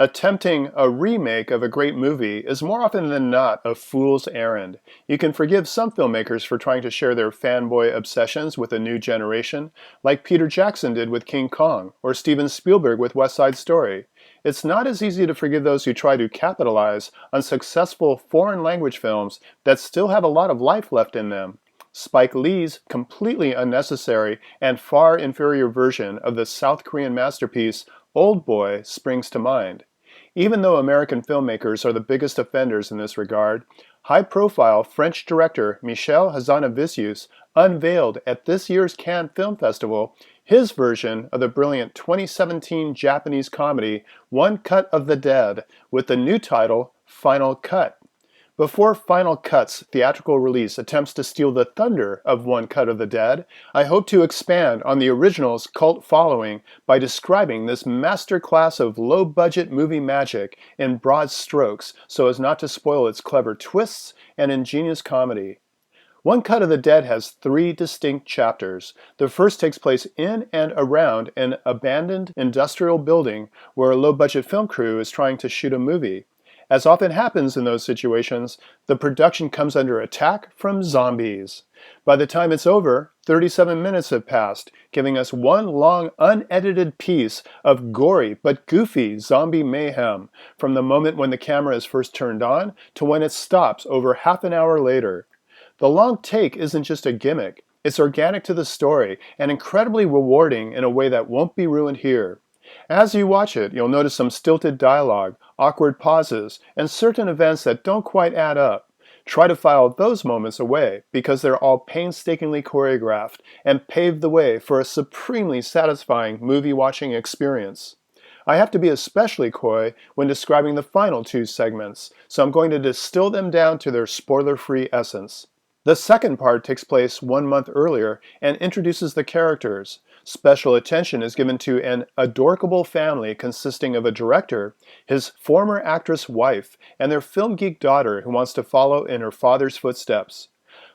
Attempting a remake of a great movie is more often than not a fool's errand. You can forgive some filmmakers for trying to share their fanboy obsessions with a new generation, like Peter Jackson did with King Kong, or Steven Spielberg with West Side Story. It's not as easy to forgive those who try to capitalize on successful foreign language films that still have a lot of life left in them. Spike Lee's completely unnecessary and far inferior version of the South Korean masterpiece Old Boy springs to mind. Even though American filmmakers are the biggest offenders in this regard, high-profile French director Michel Hazanavicius unveiled at this year's Cannes Film Festival his version of the brilliant 2017 Japanese comedy One Cut of the Dead with the new title Final Cut. Before Final Cut's theatrical release attempts to steal the thunder of One Cut of the Dead, I hope to expand on the original's cult following by describing this masterclass of low-budget movie magic in broad strokes so as not to spoil its clever twists and ingenious comedy. One Cut of the Dead has 3 distinct chapters. The first takes place in and around an abandoned industrial building where a low-budget film crew is trying to shoot a movie. As often happens in those situations, the production comes under attack from zombies. By the time it's over, 37 minutes have passed, giving us one long, unedited piece of gory but goofy zombie mayhem, from the moment when the camera is first turned on to when it stops over half an hour later. The long take isn't just a gimmick, it's organic to the story and incredibly rewarding in a way that won't be ruined here. As you watch it, you'll notice some stilted dialogue, awkward pauses, and certain events that don't quite add up. Try to file those moments away because they're all painstakingly choreographed and pave the way for a supremely satisfying movie-watching experience. I have to be especially coy when describing the final 2 segments, so I'm going to distill them down to their spoiler-free essence. The second part takes place 1 month earlier and introduces the characters. Special attention is given to an adorable family consisting of a director, his former actress wife, and their film geek daughter who wants to follow in her father's footsteps.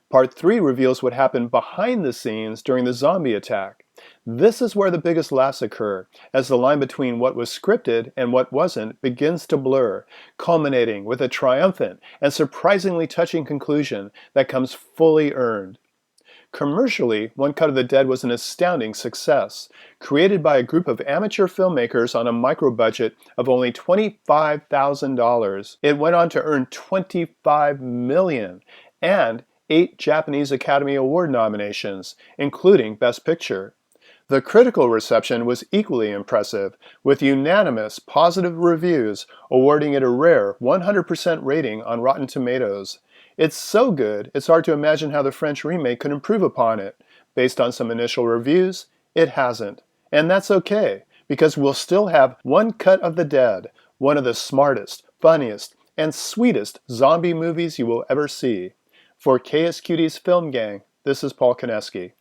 Part 3 reveals what happened behind the scenes during the zombie attack. This is where the biggest laughs occur, as the line between what was scripted and what wasn't begins to blur, culminating with a triumphant and surprisingly touching conclusion that comes fully earned. Commercially, One Cut of the Dead was an astounding success. Created by a group of amateur filmmakers on a micro-budget of only $25,000, it went on to earn $25 million and 8 Japanese Academy Award nominations, including Best Picture. The critical reception was equally impressive, with unanimous positive reviews awarding it a rare 100% rating on Rotten Tomatoes. It's so good, it's hard to imagine how the French remake could improve upon it. Based on some initial reviews, it hasn't. And that's okay, because we'll still have One Cut of the Dead, one of the smartest, funniest, and sweetest zombie movies you will ever see. For KSQD's Film Gang, this is Paul Koneski.